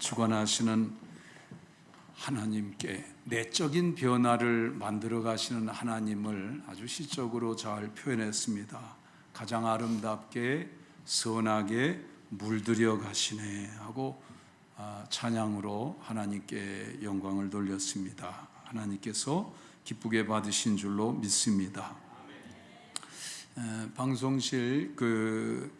주관하시는 하나님께 내적인 변화를 만들어 가시는 하나님을 아주 시적으로 잘 표현했습니다. 가장 아름답게 선하게 물들여 가시네 하고 찬양으로 하나님께 영광을 돌렸습니다. 하나님께서 기쁘게 받으신 줄로 믿습니다. 방송실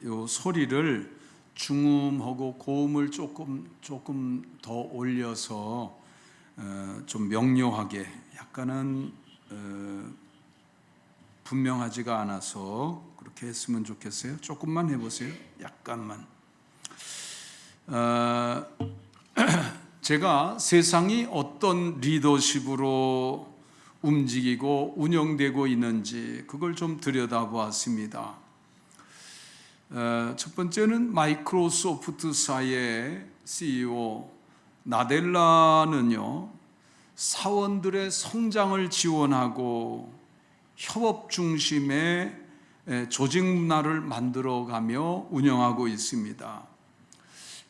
요 소리를 중음하고 고음을 조금 더 올려서 좀 명료하게, 약간은 분명하지가 않아서 그렇게 했으면 좋겠어요. 조금만 해보세요. 약간만. 제가 세상이 어떤 리더십으로 움직이고 운영되고 있는지 그걸 좀 들여다보았습니다. 첫 번째는 마이크로소프트사의 CEO 나델라는요, 사원들의 성장을 지원하고 협업 중심의 조직 문화를 만들어가며 운영하고 있습니다.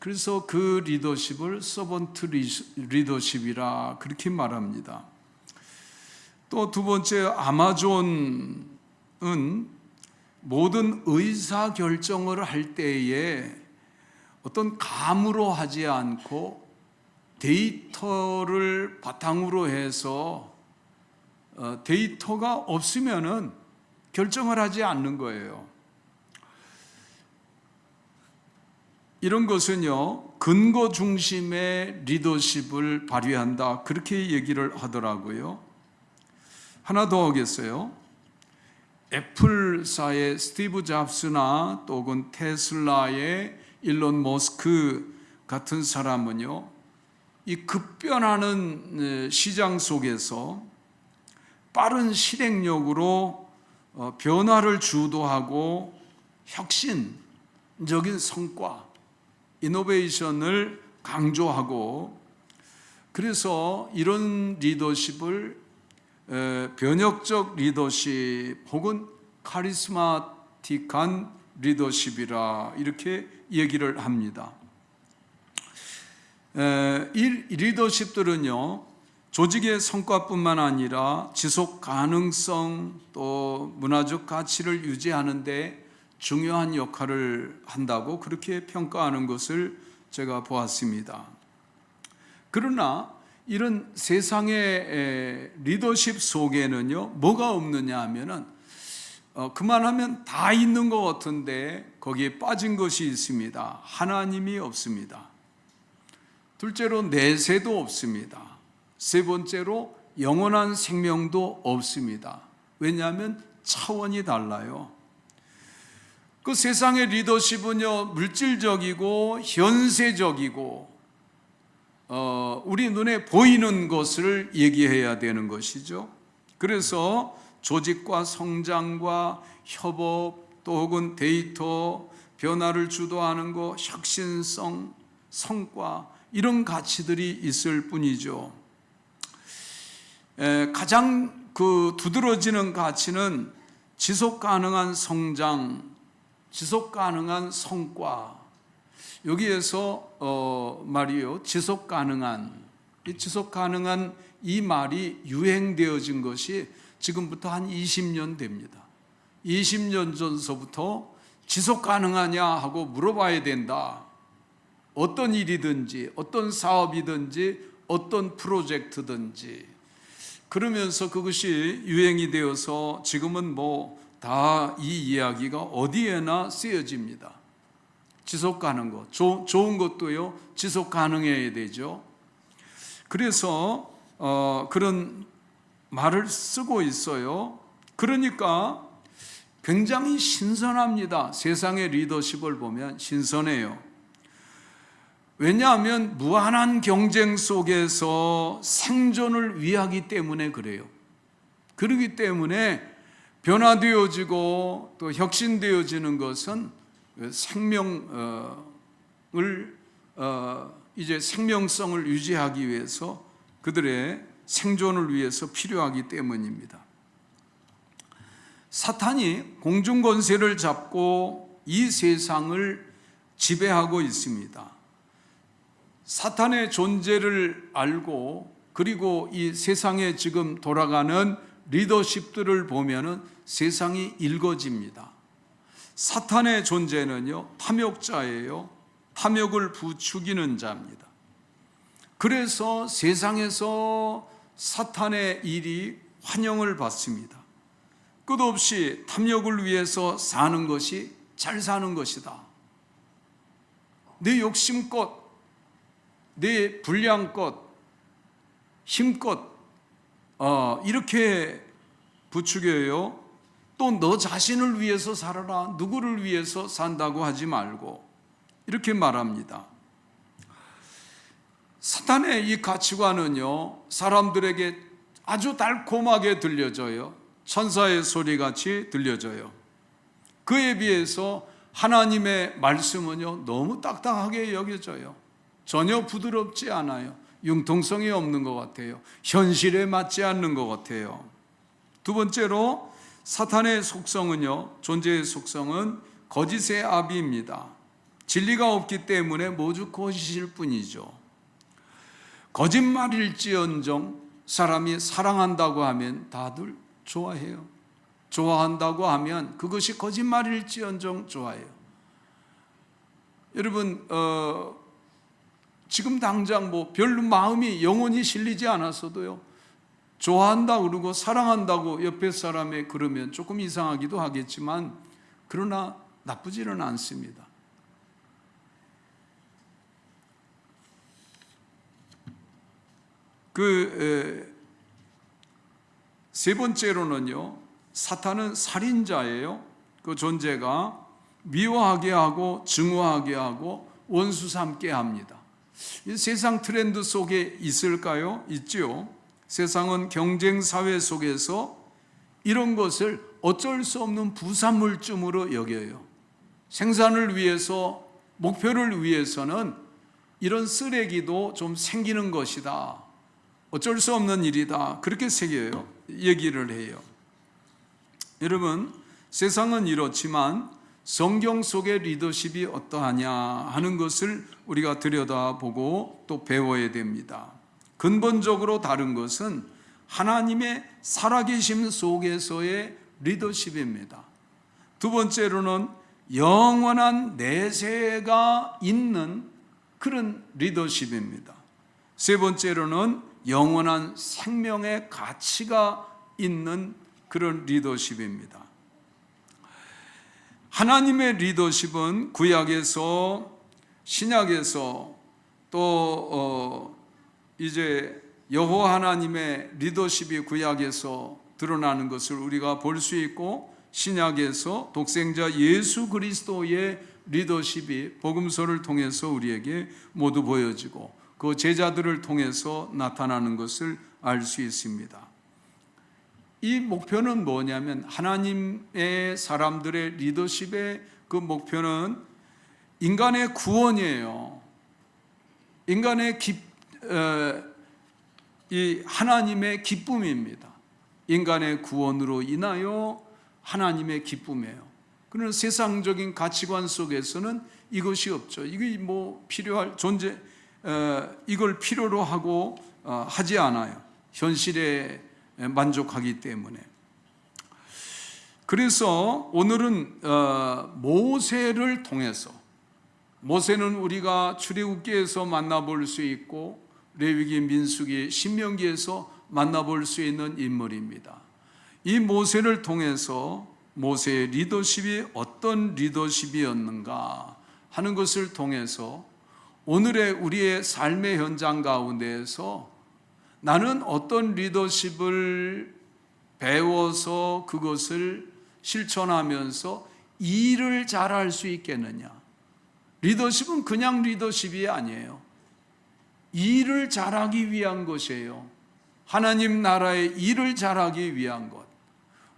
그래서 그 리더십을 서번트 리더십이라 그렇게 말합니다. 또 두 번째, 아마존은 모든 의사 결정을 할 때에 어떤 감으로 하지 않고 데이터를 바탕으로 해서 데이터가 없으면은 결정을 하지 않는 거예요. 이런 것은요, 근거 중심의 리더십을 발휘한다, 그렇게 얘기를 하더라고요. 하나 더 하겠어요. 애플사의 스티브 잡스나 또 혹은 테슬라의 일론 머스크 같은 사람은요, 이 급변하는 시장 속에서 빠른 실행력으로 변화를 주도하고 혁신적인 성과, 이노베이션을 강조하고, 그래서 이런 리더십을 변혁적 리더십 혹은 카리스마틱한 리더십이라 이렇게 얘기를 합니다. 이 리더십들은요, 조직의 성과뿐만 아니라 지속 가능성 또 문화적 가치를 유지하는 데 중요한 역할을 한다고 그렇게 평가하는 것을 제가 보았습니다. 그러나 이런 세상의 리더십 속에는요, 뭐가 없느냐 하면은 그만하면 다 있는 것 같은데 거기에 빠진 것이 있습니다. 하나님이 없습니다. 둘째로 내세도 없습니다. 세 번째로 영원한 생명도 없습니다. 왜냐하면 차원이 달라요. 그 세상의 리더십은요, 물질적이고 현세적이고 우리 눈에 보이는 것을 얘기해야 되는 것이죠. 그래서 조직과 성장과 협업 또 혹은 데이터 변화를 주도하는 것, 혁신성, 성과, 이런 가치들이 있을 뿐이죠. 가장 두드러지는 가치는 지속 가능한 성장, 지속 가능한 성과. 여기에서 말이요, 지속 가능한 이 말이 유행되어진 것이 지금부터 한 20년 됩니다. 20년 전서부터 지속 가능하냐 하고 물어봐야 된다. 어떤 일이든지 어떤 사업이든지 어떤 프로젝트든지. 그러면서 그것이 유행이 되어서 지금은 뭐 다 이 이야기가 어디에나 쓰여집니다. 지속 가능 것, 좋은 것도요, 지속 가능해야 되죠. 그래서 그런 말을 쓰고 있어요. 그러니까 굉장히 신선합니다. 세상의 리더십을 보면 신선해요. 왜냐하면 무한한 경쟁 속에서 생존을 위하기 때문에 그래요. 그렇기 때문에 변화되어지고 또 혁신되어지는 것은 생명을 이제 생명성을 유지하기 위해서, 그들의 생존을 위해서 필요하기 때문입니다. 사탄이 공중 권세를 잡고 이 세상을 지배하고 있습니다. 사탄의 존재를 알고 그리고 이 세상에 지금 돌아가는 리더십들을 보면은 세상이 읽어집니다. 사탄의 존재는요, 탐욕자예요. 탐욕을 부추기는 자입니다. 그래서 세상에서 사탄의 일이 환영을 받습니다. 끝없이 탐욕을 위해서 사는 것이 잘 사는 것이다. 내 욕심껏, 내 분량껏, 힘껏 이렇게 부추겨요. 또 너 자신을 위해서 살아라, 누구를 위해서 산다고 하지 말고 이렇게 말합니다. 사탄의 이 가치관은요, 사람들에게 아주 달콤하게 들려져요. 천사의 소리같이 들려져요. 그에 비해서 하나님의 말씀은요, 너무 딱딱하게 여겨져요. 전혀 부드럽지 않아요. 융통성이 없는 것 같아요. 현실에 맞지 않는 것 같아요. 두 번째로 사탄의 속성은요, 존재의 속성은 거짓의 아비입니다. 진리가 없기 때문에 모두 거짓일 뿐이죠. 거짓말일지언정 사람이 사랑한다고 하면 다들 좋아해요. 좋아한다고 하면 그것이 거짓말일지언정 좋아해요. 여러분, 지금 당장 별로 마음이 영혼이 실리지 않았어도요, 좋아한다 그러고 사랑한다고 옆에 사람에 그러면 조금 이상하기도 하겠지만 그러나 나쁘지는 않습니다. 세 번째로는요, 사탄은 살인자예요. 그 존재가 미워하게 하고 증오하게 하고 원수 삼게 합니다. 이 세상 트렌드 속에 있을까요? 있지요. 세상은 경쟁 사회 속에서 이런 것을 어쩔 수 없는 부산물쯤으로 여겨요. 생산을 위해서, 목표를 위해서는 이런 쓰레기도 좀 생기는 것이다. 어쩔 수 없는 일이다. 그렇게 새겨요. 얘기를 해요. 여러분, 세상은 이렇지만 성경 속의 리더십이 어떠하냐 하는 것을 우리가 들여다보고 또 배워야 됩니다. 근본적으로 다른 것은 하나님의 살아계심 속에서의 리더십입니다. 두 번째로는 영원한 내세가 있는 그런 리더십입니다. 세 번째로는 영원한 생명의 가치가 있는 그런 리더십입니다. 하나님의 리더십은 구약에서, 신약에서 또 이제 여호와 하나님의 리더십이 구약에서 드러나는 것을 우리가 볼 수 있고, 신약에서 독생자 예수 그리스도의 리더십이 복음서를 통해서 우리에게 모두 보여지고 그 제자들을 통해서 나타나는 것을 알 수 있습니다. 이 목표는 뭐냐면, 하나님의 사람들의 리더십의 그 목표는 인간의 구원이에요. 인간의 이 하나님의 기쁨입니다. 인간의 구원으로 인하여 하나님의 기쁨이에요. 그러나 세상적인 가치관 속에서는 이것이 없죠. 이게 필요할 존재, 이걸 필요로 하고 하지 않아요. 현실에 만족하기 때문에. 그래서 오늘은 모세를 통해서, 모세는 우리가 출애굽기에서 만나볼 수 있고 레위기, 민수기, 신명기에서 만나볼 수 있는 인물입니다. 이 모세를 통해서 모세의 리더십이 어떤 리더십이었는가 하는 것을 통해서 오늘의 우리의 삶의 현장 가운데에서 나는 어떤 리더십을 배워서 그것을 실천하면서 일을 잘할 수 있겠느냐. 리더십은 그냥 리더십이 아니에요. 일을 잘하기 위한 것이에요. 하나님 나라의 일을 잘하기 위한 것.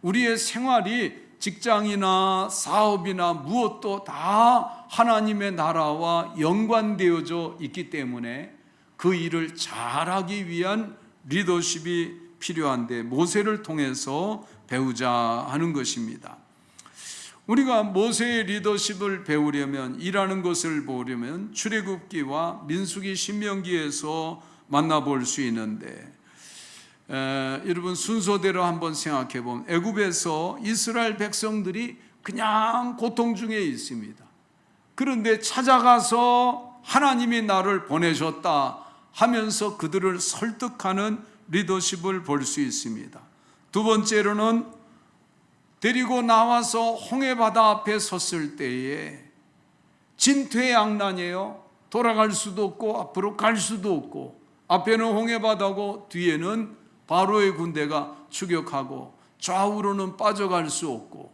우리의 생활이 직장이나 사업이나 무엇도 다 하나님의 나라와 연관되어져 있기 때문에 그 일을 잘하기 위한 리더십이 필요한데 모세를 통해서 배우자 하는 것입니다. 우리가 모세의 리더십을 배우려면, 일하는 것을 보려면 출애굽기와 민수기, 신명기에서 만나볼 수 있는데, 여러분 순서대로 한번 생각해 보면 애굽에서 이스라엘 백성들이 그냥 고통 중에 있습니다. 그런데 찾아가서 하나님이 나를 보내셨다 하면서 그들을 설득하는 리더십을 볼 수 있습니다. 두 번째로는 데리고 나와서 홍해바다 앞에 섰을 때에 진퇴양난이에요. 돌아갈 수도 없고 앞으로 갈 수도 없고, 앞에는 홍해바다고 뒤에는 바로의 군대가 추격하고 좌우로는 빠져갈 수 없고,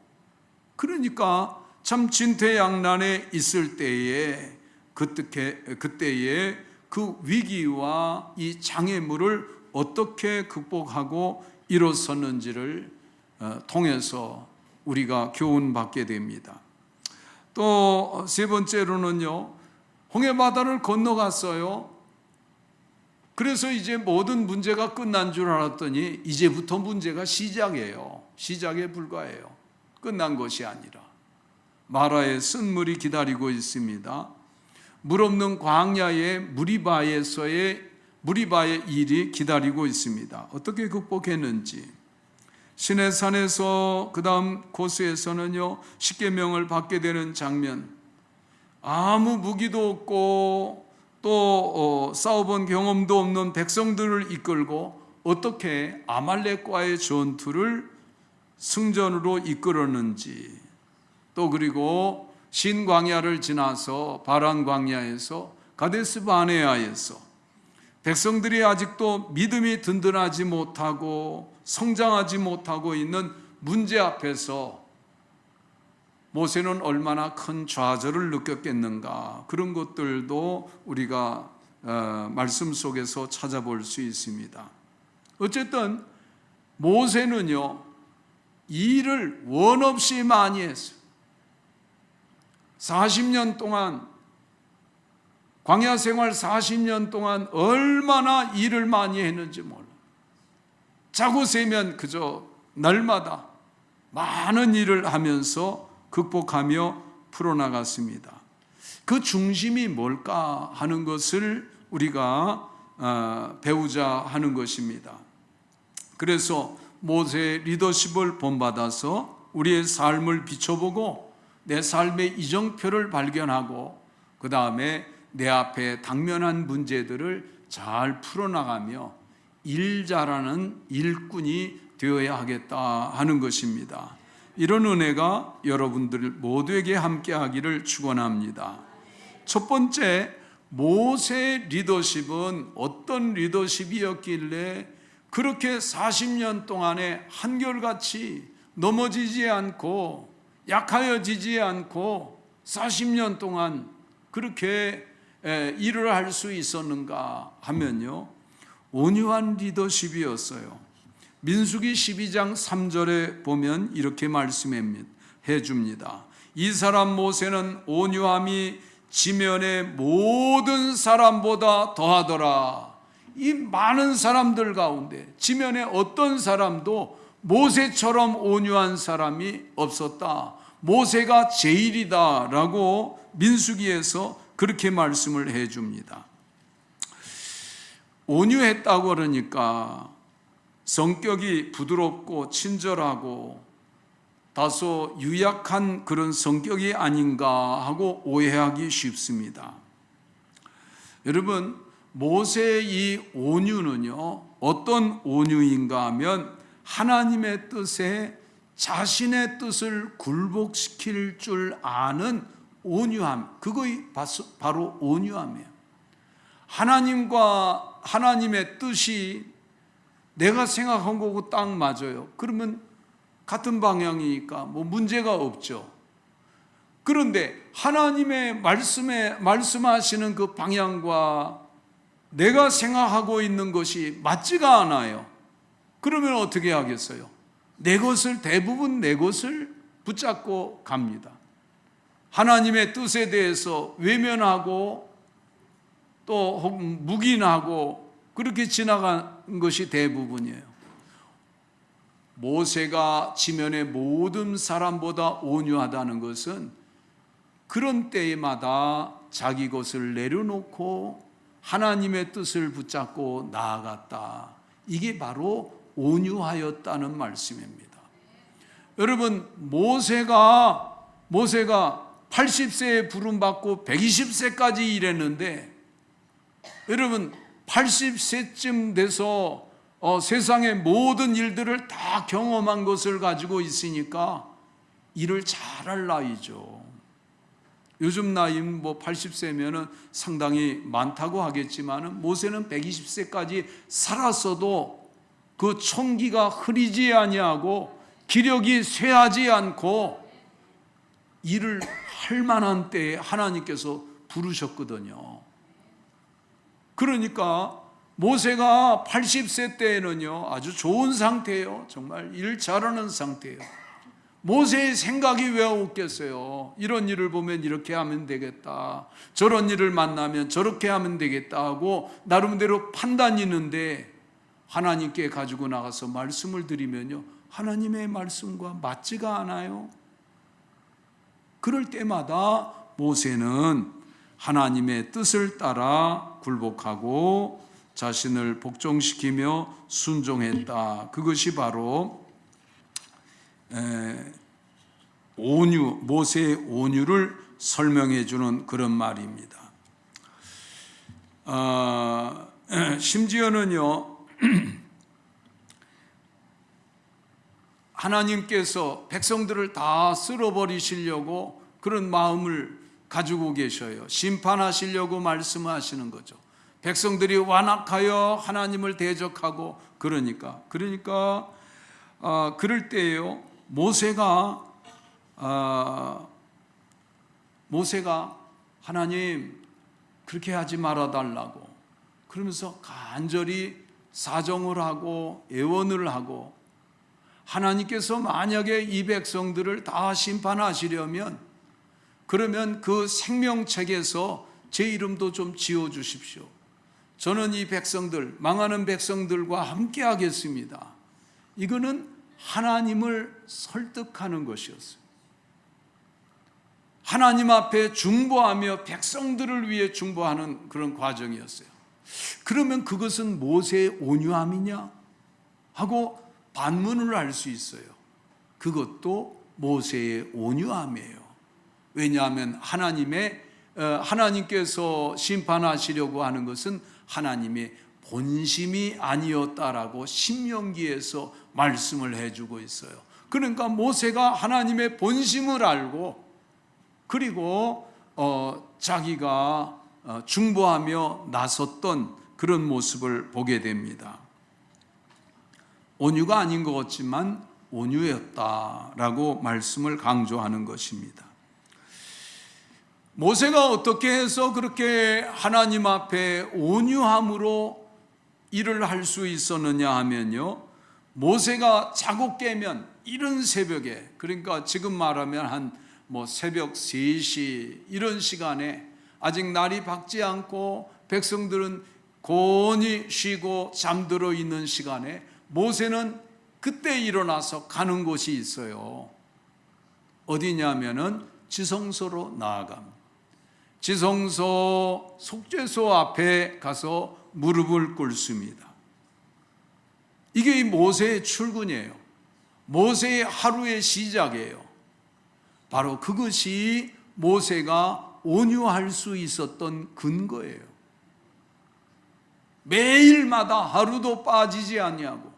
그러니까 참 진퇴양난에 있을 때에 그때에 그 위기와 이 장애물을 어떻게 극복하고 일어섰는지를 통해서 우리가 교훈받게 됩니다. 또 세 번째로는요, 홍해바다를 건너갔어요. 그래서 이제 모든 문제가 끝난 줄 알았더니 이제부터 문제가 시작이에요. 시작에 불과해요. 끝난 것이 아니라 마라의 쓴물이 기다리고 있습니다. 물 없는 광야의 무리바의 일이 기다리고 있습니다. 어떻게 극복했는지, 시내산에서 그 다음 코스에서는요, 십계명을 받게 되는 장면, 아무 무기도 없고 또 싸워본 경험도 없는 백성들을 이끌고 어떻게 아말렉과의 전투를 승전으로 이끌었는지, 또 그리고 신광야를 지나서 바란 광야에서 가데스 바네아에서 백성들이 아직도 믿음이 든든하지 못하고 성장하지 못하고 있는 문제 앞에서 모세는 얼마나 큰 좌절을 느꼈겠는가, 그런 것들도 우리가 말씀 속에서 찾아볼 수 있습니다. 어쨌든 모세는요, 일을 원 없이 많이 했어요. 40년 동안, 광야 생활 40년 동안 얼마나 일을 많이 했는지 몰라. 자고 세면 그저 날마다 많은 일을 하면서 극복하며 풀어나갔습니다. 그 중심이 뭘까 하는 것을 우리가 배우자 하는 것입니다. 그래서 모세의 리더십을 본받아서 우리의 삶을 비춰보고 내 삶의 이정표를 발견하고 그 다음에 내 앞에 당면한 문제들을 잘 풀어나가며 일 잘하는 일꾼이 되어야 하겠다 하는 것입니다. 이런 은혜가 여러분들 모두에게 함께하기를 축원합니다. 첫 번째, 모세의 리더십은 어떤 리더십이었길래 그렇게 40년 동안에 한결같이 넘어지지 않고 약하여지지 않고 40년 동안 그렇게 일을 할 수 있었는가 하면요, 온유한 리더십이었어요. 민수기 12장 3절에 보면 이렇게 말씀해 줍니다. 이 사람 모세는 온유함이 지면의 모든 사람보다 더하더라. 이 많은 사람들 가운데 지면에 어떤 사람도 모세처럼 온유한 사람이 없었다. 모세가 제일이다 라고 민수기에서 그렇게 말씀을 해 줍니다. 온유했다고 그러니까 성격이 부드럽고 친절하고 다소 유약한 그런 성격이 아닌가 하고 오해하기 쉽습니다. 여러분, 모세의 이 온유는요, 어떤 온유인가 하면 하나님의 뜻에 자신의 뜻을 굴복시킬 줄 아는 온유함, 그것이 바로 온유함이에요. 하나님과 하나님의 뜻이 내가 생각한 거고 딱 맞아요. 그러면 같은 방향이니까 뭐 문제가 없죠. 그런데 하나님의 말씀하시는 그 방향과 내가 생각하고 있는 것이 맞지가 않아요. 그러면 어떻게 하겠어요? 대부분 내 것을 붙잡고 갑니다. 하나님의 뜻에 대해서 외면하고 또 묵인하고 그렇게 지나간 것이 대부분이에요. 모세가 지면의 모든 사람보다 온유하다는 것은 그런 때마다 자기 것을 내려놓고 하나님의 뜻을 붙잡고 나아갔다. 이게 바로 온유하였다는 말씀입니다. 여러분, 모세가 80세에 부름받고 120세까지 일했는데, 여러분 80세쯤 돼서 세상의 모든 일들을 다 경험한 것을 가지고 있으니까 일을 잘할 나이죠. 요즘 나이는 80세면은 상당히 많다고 하겠지만 모세는 120세까지 살았어도 그 총기가 흐리지 아니하고 기력이 쇠하지 않고 일을 할 만한 때에 하나님께서 부르셨거든요. 그러니까 모세가 80세 때에는요, 아주 좋은 상태예요. 정말 일 잘하는 상태예요. 모세의 생각이 왜 없겠어요? 이런 일을 보면 이렇게 하면 되겠다, 저런 일을 만나면 저렇게 하면 되겠다 하고 나름대로 판단이 있는데, 하나님께 가지고 나가서 말씀을 드리면요, 하나님의 말씀과 맞지가 않아요. 그럴 때마다 모세는 하나님의 뜻을 따라 굴복하고 자신을 복종시키며 순종했다. 그것이 바로 모세의 온유를 설명해 주는 그런 말입니다. 심지어는요, 하나님께서 백성들을 다 쓸어버리시려고 그런 마음을 가지고 계셔요. 심판하시려고 말씀하시는 거죠. 백성들이 완악하여 하나님을 대적하고 그러니까 그럴 때에요, 모세가 하나님 그렇게 하지 말아달라고 그러면서 간절히 사정을 하고 애원을 하고, 하나님께서 만약에 이 백성들을 다 심판하시려면 그러면 그 생명책에서 제 이름도 좀 지워주십시오. 저는 이 백성들, 망하는 백성들과 함께 하겠습니다. 이거는 하나님을 설득하는 것이었어요. 하나님 앞에 중보하며 백성들을 위해 중보하는 그런 과정이었어요. 그러면 그것은 모세의 온유함이냐 하고 반문을 할 수 있어요. 그것도 모세의 온유함이에요. 왜냐하면 하나님께서 심판하시려고 하는 것은 하나님의 본심이 아니었다라고 신명기에서 말씀을 해주고 있어요. 그러니까 모세가 하나님의 본심을 알고 그리고 자기가 중보하며 나섰던 그런 모습을 보게 됩니다. 온유가 아닌 것 같지만 온유였다라고 말씀을 강조하는 것입니다. 모세가 어떻게 해서 그렇게 하나님 앞에 온유함으로 일을 할 수 있었느냐 하면요, 모세가 자고 깨면 이른 새벽에, 그러니까 지금 말하면 한 새벽 3시 이런 시간에 아직 날이 밝지 않고 백성들은 곤히 쉬고 잠들어 있는 시간에 모세는 그때 일어나서 가는 곳이 있어요. 어디냐면은 지성소로 나아갑니다. 지성소 속죄소 앞에 가서 무릎을 꿇습니다. 이게 모세의 출근이에요. 모세의 하루의 시작이에요. 바로 그것이 모세가 온유할 수 있었던 근거예요. 매일마다 하루도 빠지지 아니하고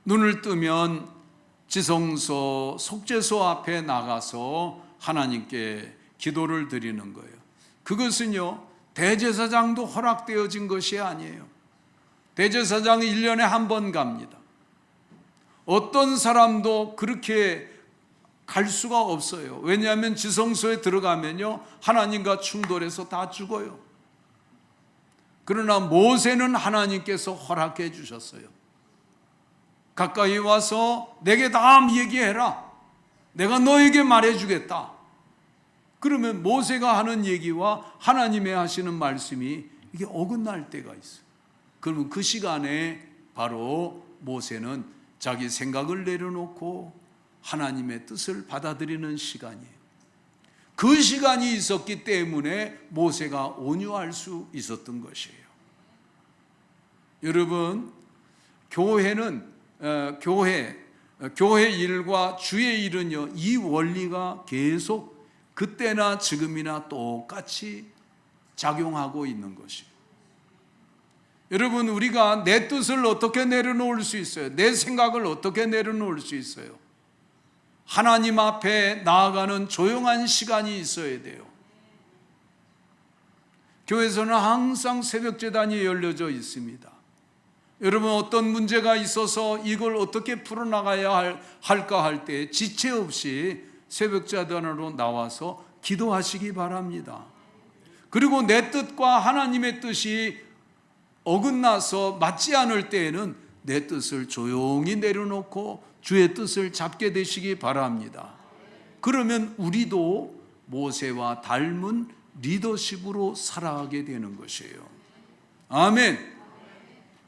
눈을 뜨면 지성소 속죄소 앞에 나가서 하나님께 기도를 드리는 거예요. 그것은요, 대제사장도 허락되어진 것이 아니에요. 대제사장이 1년에 한 번 갑니다. 어떤 사람도 그렇게 갈 수가 없어요. 왜냐하면 지성소에 들어가면요, 하나님과 충돌해서 다 죽어요. 그러나 모세는 하나님께서 허락해 주셨어요. 가까이 와서 내게 다 얘기해라. 내가 너에게 말해주겠다. 그러면 모세가 하는 얘기와 하나님의 하시는 말씀이 이게 어긋날 때가 있어요. 그러면 그 시간에 바로 모세는 자기 생각을 내려놓고 하나님의 뜻을 받아들이는 시간이에요. 그 시간이 있었기 때문에 모세가 온유할 수 있었던 것이에요. 여러분, 교회는 교회 일과 주의 일은요, 이 원리가 계속 그때나 지금이나 똑같이 작용하고 있는 것이에요. 여러분, 우리가 내 뜻을 어떻게 내려놓을 수 있어요? 내 생각을 어떻게 내려놓을 수 있어요? 하나님 앞에 나아가는 조용한 시간이 있어야 돼요. 교회에서는 항상 새벽 제단이 열려져 있습니다. 여러분, 어떤 문제가 있어서 이걸 어떻게 풀어나가야 할까 할 때 지체 없이 새벽 제단으로 나와서 기도하시기 바랍니다. 그리고 내 뜻과 하나님의 뜻이 어긋나서 맞지 않을 때에는 내 뜻을 조용히 내려놓고 주의 뜻을 잡게 되시기 바랍니다. 그러면 우리도 모세와 닮은 리더십으로 살아가게 되는 것이에요. 아멘.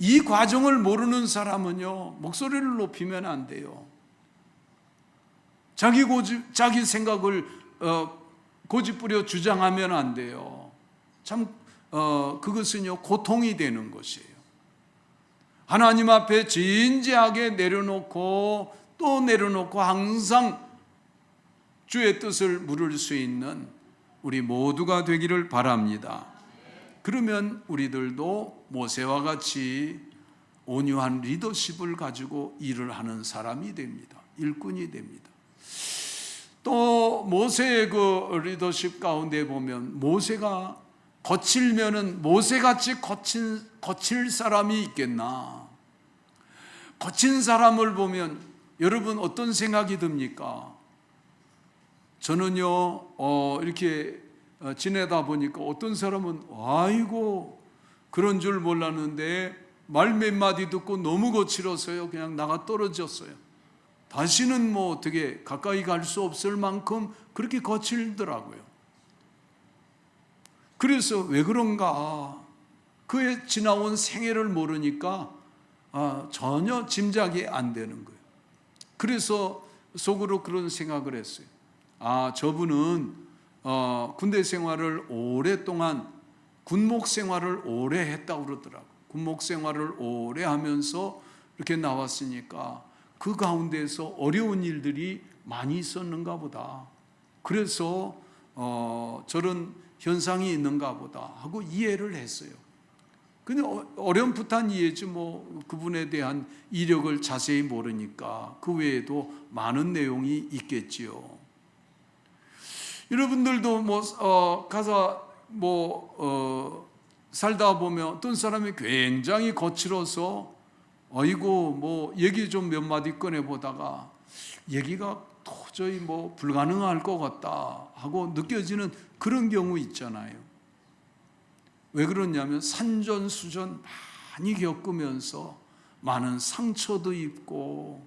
이 과정을 모르는 사람은요, 목소리를 높이면 안 돼요. 자기 생각을 고집부려 주장하면 안 돼요. 참 그것은요, 고통이 되는 것이에요. 하나님 앞에 진지하게 내려놓고 또 내려놓고 항상 주의 뜻을 물을 수 있는 우리 모두가 되기를 바랍니다. 그러면 우리들도 모세와 같이 온유한 리더십을 가지고 일을 하는 사람이 됩니다. 일꾼이 됩니다. 또 모세의 그 리더십 가운데 보면 모세가 거칠면은 모세같이 거칠 사람이 있겠나? 거친 사람을 보면 여러분 어떤 생각이 듭니까? 저는요 이렇게 지내다 보니까 어떤 사람은 아이고 그런 줄 몰랐는데 말 몇 마디 듣고 너무 거칠어서요 그냥 나가 떨어졌어요. 다시는 뭐 어떻게 가까이 갈 수 없을 만큼 그렇게 거칠더라고요. 그래서 왜 그런가? 그의 지나온 생애를 모르니까 전혀 짐작이 안 되는 거예요. 그래서 속으로 그런 생각을 했어요. 저분은 군대 생활을 오랫동안 군목 생활을 오래 했다고 그러더라고요. 군목 생활을 오래 하면서 이렇게 나왔으니까 그 가운데서 어려운 일들이 많이 있었는가 보다. 그래서 저런 현상이 있는가 보다 하고 이해를 했어요. 근데 어렴풋한 이해지 뭐 그분에 대한 이력을 자세히 모르니까 그 외에도 많은 내용이 있겠지요. 여러분들도 가서 살다 보면 어떤 사람이 굉장히 거칠어서 아이고 얘기 좀 몇 마디 꺼내 보다가 얘기가 도저히 불가능할 것 같다 하고 느껴지는 그런 경우 있잖아요. 왜 그러냐면 산전수전 많이 겪으면서 많은 상처도 입고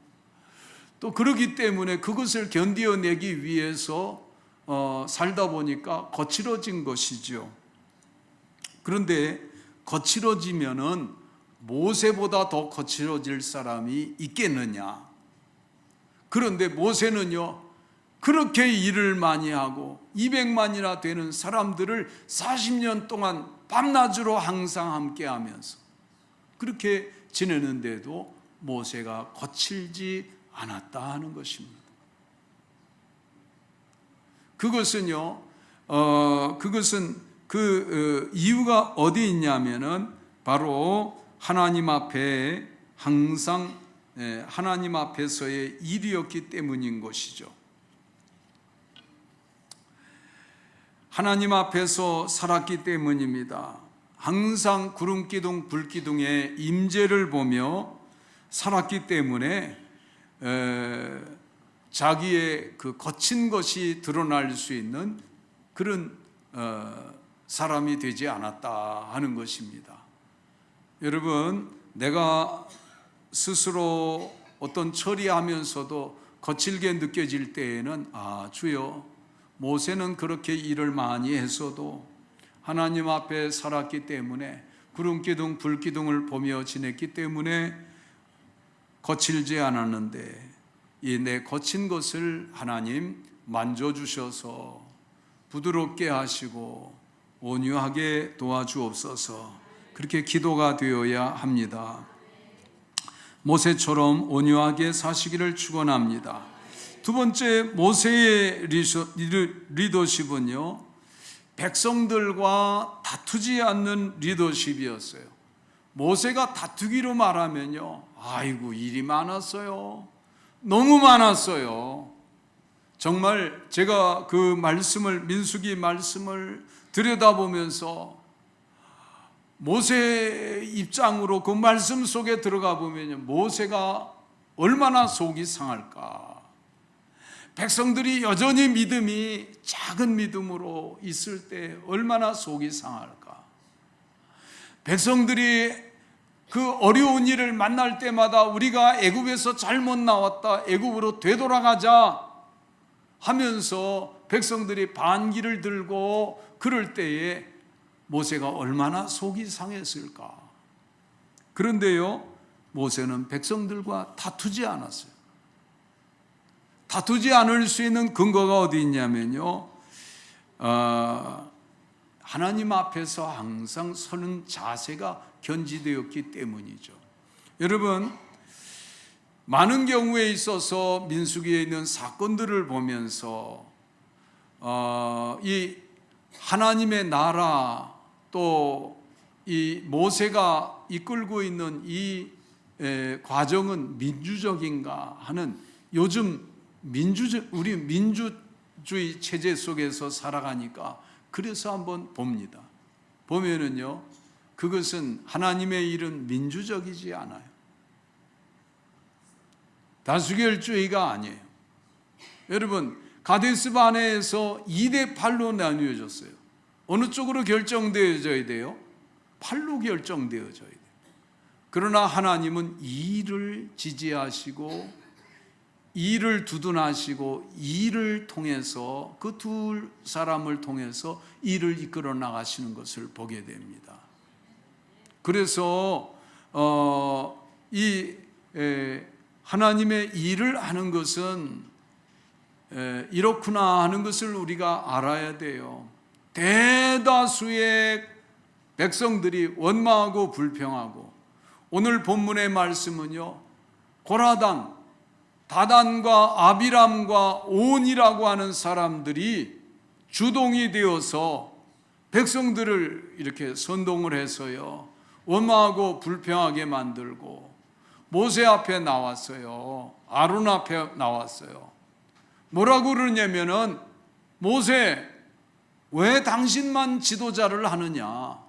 또 그러기 때문에 그것을 견디어내기 위해서 살다 보니까 거칠어진 것이죠. 그런데 거칠어지면은 모세보다 더 거칠어질 사람이 있겠느냐? 그런데 모세는요, 그렇게 일을 많이 하고 200만이나 되는 사람들을 40년 동안 밤낮으로 항상 함께 하면서 그렇게 지내는데도 모세가 거칠지 않았다 하는 것입니다. 그것은요, 그것은 그 이유가 어디 있냐면은 바로 하나님 앞에 항상 하나님 앞에서의 일이었기 때문인 것이죠. 하나님 앞에서 살았기 때문입니다. 항상 구름기둥 불기둥의 임재를 보며 살았기 때문에 자기의 그 거친 것이 드러날 수 있는 그런 사람이 되지 않았다 하는 것입니다. 여러분, 내가 스스로 어떤 처리하면서도 거칠게 느껴질 때에는 주여, 모세는 그렇게 일을 많이 했어도 하나님 앞에 살았기 때문에 구름기둥 불기둥을 보며 지냈기 때문에 거칠지 않았는데 이 내 거친 것을 하나님 만져주셔서 부드럽게 하시고 온유하게 도와주옵소서. 그렇게 기도가 되어야 합니다. 모세처럼 온유하게 사시기를 축원합니다. 두 번째, 모세의 리더십은요, 백성들과 다투지 않는 리더십이었어요. 모세가 다투기로 말하면요, 아이고 일이 많았어요. 너무 많았어요. 정말 제가 그 말씀을, 민수기 말씀을 들여다보면서 모세 입장으로 그 말씀 속에 들어가 보면요, 모세가 얼마나 속이 상할까. 백성들이 여전히 믿음이 작은 믿음으로 있을 때 얼마나 속이 상할까. 백성들이 그 어려운 일을 만날 때마다 우리가 애굽에서 잘못 나왔다, 애굽으로 되돌아가자 하면서 백성들이 반기를 들고 그럴 때에 모세가 얼마나 속이 상했을까. 그런데요, 모세는 백성들과 다투지 않았어요. 다투지 않을 수 있는 근거가 어디 있냐면요, 하나님 앞에서 항상 서는 자세가 견지되었기 때문이죠. 여러분, 많은 경우에 있어서 민수기에 있는 사건들을 보면서 이 하나님의 나라, 또 이 모세가 이끌고 있는 이 과정은 민주적인가 하는, 요즘 우리 민주주의 체제 속에서 살아가니까 그래서 한번 봅니다. 보면은요, 그것은 하나님의 일은 민주적이지 않아요. 다수결주의가 아니에요. 여러분, 가데스 바네에서 2대 8로 나뉘어졌어요. 어느 쪽으로 결정되어져야 돼요? 8로 결정되어져야 돼요. 그러나 하나님은 이를 지지하시고 이를 두둔하시고 이를 통해서, 그 두 사람을 통해서 이를 이끌어 나가시는 것을 보게 됩니다. 그래서 하나님의 일을 하는 것은 이렇구나 하는 것을 우리가 알아야 돼요. 대다수의 백성들이 원망하고 불평하고, 오늘 본문의 말씀은요, 고라단, 다단과 아비람과 온이라고 하는 사람들이 주동이 되어서 백성들을 이렇게 선동을 해서요, 원망하고 불평하게 만들고, 모세 앞에 나왔어요. 아론 앞에 나왔어요. 뭐라고 그러냐면은, 모세, 왜 당신만 지도자를 하느냐?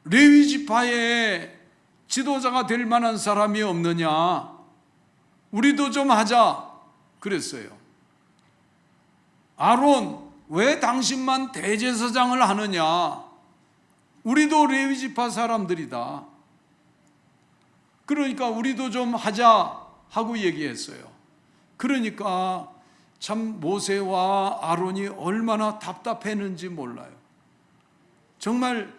레위 지파에 지도자가 될 만한 사람이 없느냐? 우리도 좀 하자 그랬어요. 아론, 왜 당신만 대제사장을 하느냐? 우리도 레위 지파 사람들이다. 그러니까 우리도 좀 하자 하고 얘기했어요. 그러니까 참 모세와 아론이 얼마나 답답했는지 몰라요. 정말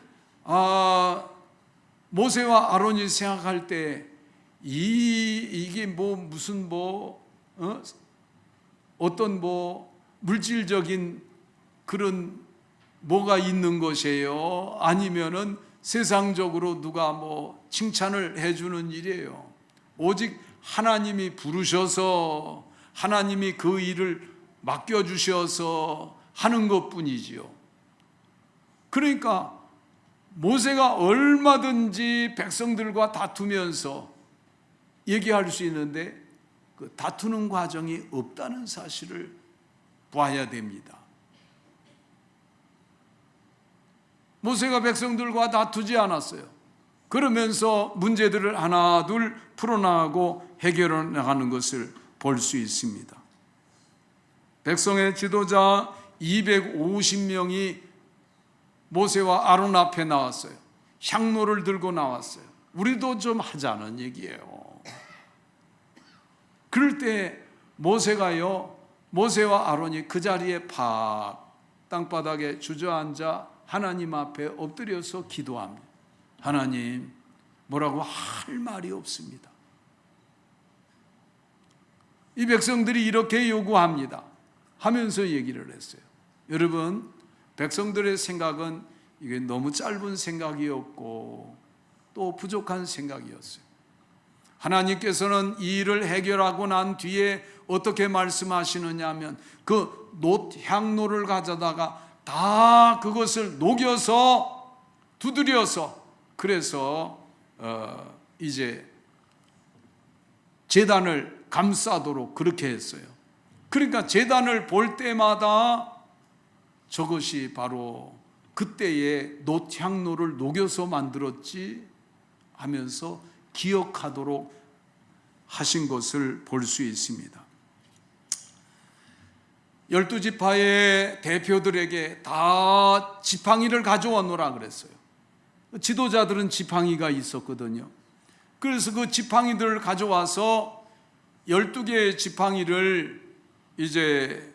모세와 아론이 생각할 때 이게 무슨 어떤 물질적인 그런 뭐가 있는 것이에요? 아니면은 세상적으로 누가 칭찬을 해주는 일이에요. 오직 하나님이 부르셔서, 하나님이 그 일을 맡겨주셔서 하는 것뿐이지요. 그러니까 모세가 얼마든지 백성들과 다투면서 얘기할 수 있는데, 그 다투는 과정이 없다는 사실을 봐야 됩니다. 모세가 백성들과 다투지 않았어요. 그러면서 문제들을 하나 둘 풀어나가고 해결해 나가는 것을 볼 수 있습니다. 백성의 지도자 250명이 모세와 아론 앞에 나왔어요. 향로를 들고 나왔어요. 우리도 좀 하자는 얘기예요. 그럴 때 모세와 아론이 그 자리에 땅바닥에 주저앉아 하나님 앞에 엎드려서 기도합니다. 하나님, 뭐라고 할 말이 없습니다. 이 백성들이 이렇게 요구합니다 하면서 얘기를 했어요. 여러분, 백성들의 생각은 이게 너무 짧은 생각이었고 또 부족한 생각이었어요. 하나님께서는 이 일을 해결하고 난 뒤에 어떻게 말씀하시느냐 하면 그 놋향로를 가져다가 다 그것을 녹여서 두드려서 그래서 이제 제단을 감싸도록 그렇게 했어요. 그러니까 제단을 볼 때마다 저것이 바로 그때의 놋향로를 녹여서 만들었지 하면서 기억하도록 하신 것을 볼 수 있습니다. 12지파의 대표들에게 다 지팡이를 가져오너라 그랬어요. 지도자들은 지팡이가 있었거든요. 그래서 그 지팡이들을 가져와서 12개의 지팡이를 이제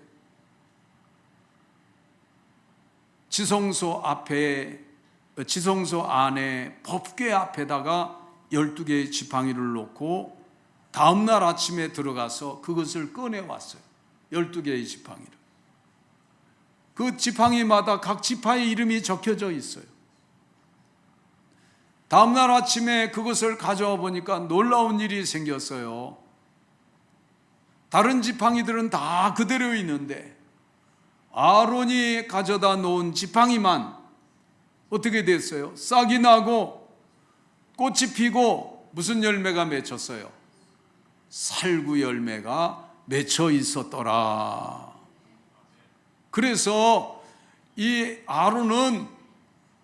지성소 안에 법궤 앞에다가 12개의 지팡이를 놓고 다음날 아침에 들어가서 그것을 꺼내왔어요. 12개의 지팡이를. 그 지팡이마다 각 지파의 이름이 적혀져 있어요. 다음날 아침에 그것을 가져와 보니까 놀라운 일이 생겼어요. 다른 지팡이들은 다 그대로 있는데 아론이 가져다 놓은 지팡이만 어떻게 됐어요? 싹이 나고 꽃이 피고 무슨 열매가 맺혔어요? 살구 열매가 맺혀 있었더라. 그래서 이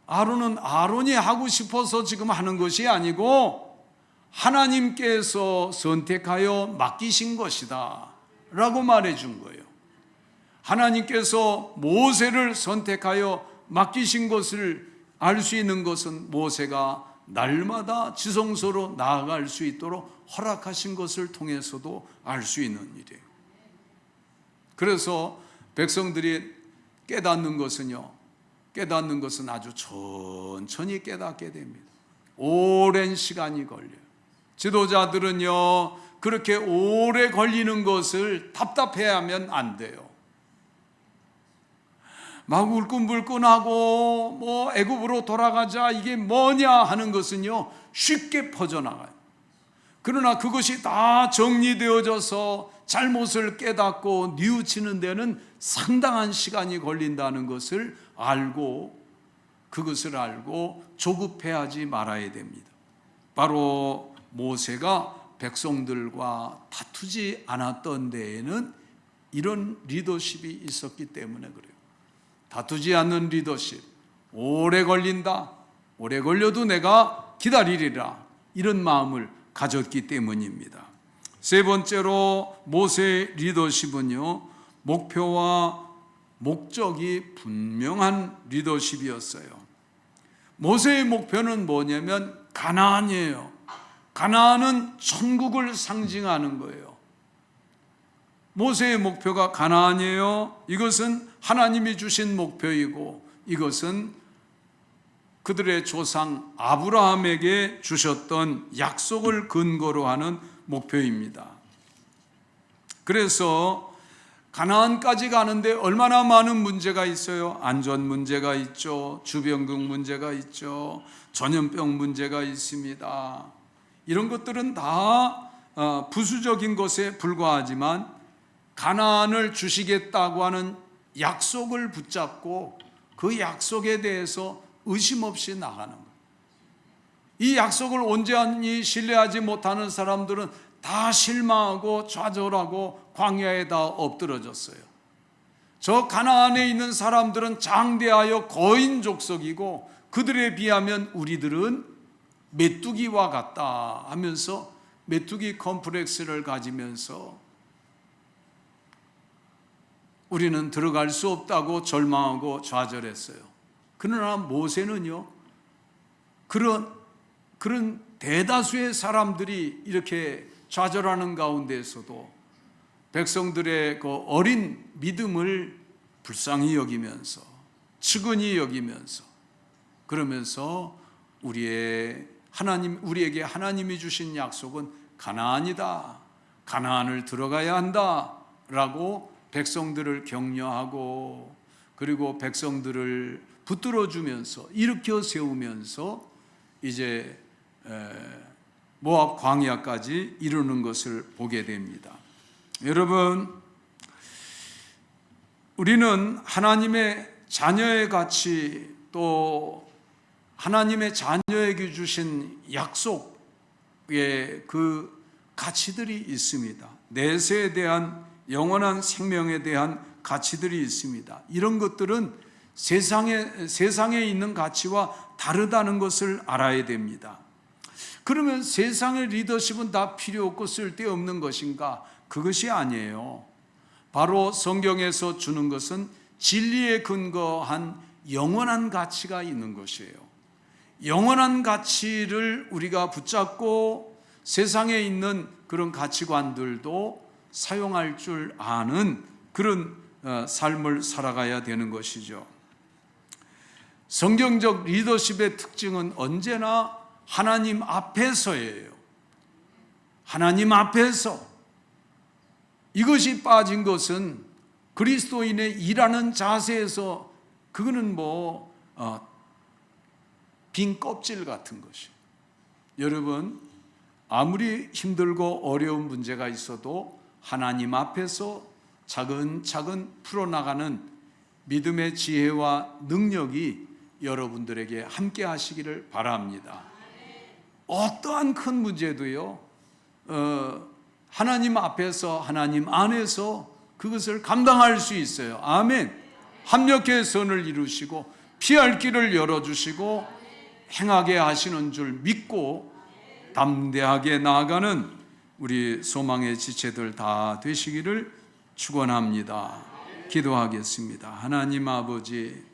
아론이 하고 싶어서 지금 하는 것이 아니고 하나님께서 선택하여 맡기신 것이다 라고 말해준 거예요. 하나님께서 모세를 선택하여 맡기신 것을 알 수 있는 것은 모세가 날마다 지성소로 나아갈 수 있도록 허락하신 것을 통해서도 알 수 있는 일이에요. 그래서 백성들이 깨닫는 것은 아주 천천히 깨닫게 됩니다. 오랜 시간이 걸려요. 지도자들은요, 그렇게 오래 걸리는 것을 답답해하면 안 돼요. 막 울끈불끈하고 애굽으로 돌아가자 이게 뭐냐 하는 것은요 쉽게 퍼져나가요. 그러나 그것이 다 정리되어져서 잘못을 깨닫고 뉘우치는 데는 상당한 시간이 걸린다는 것을 알고 그것을 알고 조급해하지 말아야 됩니다. 바로 모세가 백성들과 다투지 않았던 데에는 이런 리더십이 있었기 때문에 그래요. 다투지 않는 리더십, 오래 걸린다, 오래 걸려도 내가 기다리리라, 이런 마음을 가졌기 때문입니다. 세 번째로 모세의 리더십은요, 목표와 목적이 분명한 리더십이었어요. 모세의 목표는 뭐냐면 가나안이에요. 가나안은 천국을 상징하는 거예요. 모세의 목표가 가나안이에요. 이것은 하나님이 주신 목표이고 이것은 그들의 조상 아브라함에게 주셨던 약속을 근거로 하는 목표입니다. 그래서 가나안까지 가는데 얼마나 많은 문제가 있어요. 안전 문제가 있죠. 주변국 문제가 있죠. 전염병 문제가 있습니다. 이런 것들은 다 부수적인 것에 불과하지만 가나안을 주시겠다고 하는 약속을 붙잡고 그 약속에 대해서 의심 없이 나가는 거예요. 이 약속을 온전히 신뢰하지 못하는 사람들은 다 실망하고 좌절하고 광야에 다 엎드러졌어요. 저 가나안에 있는 사람들은 장대하여 거인 족속이고 그들에 비하면 우리들은 메뚜기와 같다 하면서 메뚜기 컴플렉스를 가지면서 우리는 들어갈 수 없다고 절망하고 좌절했어요. 그러나 모세는요, 그런 대다수의 사람들이 이렇게 좌절하는 가운데에서도 백성들의 그 어린 믿음을 불쌍히 여기면서 측은히 여기면서 그러면서 우리에게 하나님이 주신 약속은 가나안이다. 가나안을 들어가야 한다라고 백성들을 격려하고, 그리고 백성들을 붙들어 주면서 일으켜 세우면서 이제 모압 광야까지 이루는 것을 보게 됩니다. 여러분, 우리는 하나님의 자녀의 가치, 또 하나님의 자녀에게 주신 약속의 그 가치들이 있습니다. 내세에 대한, 영원한 생명에 대한 가치들이 있습니다. 이런 것들은 세상에 있는 가치와 다르다는 것을 알아야 됩니다. 그러면 세상의 리더십은 다 필요 없고 쓸데없는 것인가? 그것이 아니에요. 바로 성경에서 주는 것은 진리에 근거한 영원한 가치가 있는 것이에요. 영원한 가치를 우리가 붙잡고 세상에 있는 그런 가치관들도 사용할 줄 아는 그런 삶을 살아가야 되는 것이죠. 성경적 리더십의 특징은 언제나 하나님 앞에서예요. 하나님 앞에서. 이것이 빠진 것은 그리스도인의 일하는 자세에서, 그거는 빈 껍질 같은 것이에요. 여러분, 아무리 힘들고 어려운 문제가 있어도 하나님 앞에서 차근차근 풀어나가는 믿음의 지혜와 능력이 여러분들에게 함께 하시기를 바랍니다. 어떠한 큰 문제도요, 하나님 앞에서, 하나님 안에서 그것을 감당할 수 있어요. 아멘. 합력의 선을 이루시고 피할 길을 열어주시고 행하게 하시는 줄 믿고 담대하게 나아가는 우리 소망의 지체들 다 되시기를 축원합니다. 기도하겠습니다. 하나님 아버지,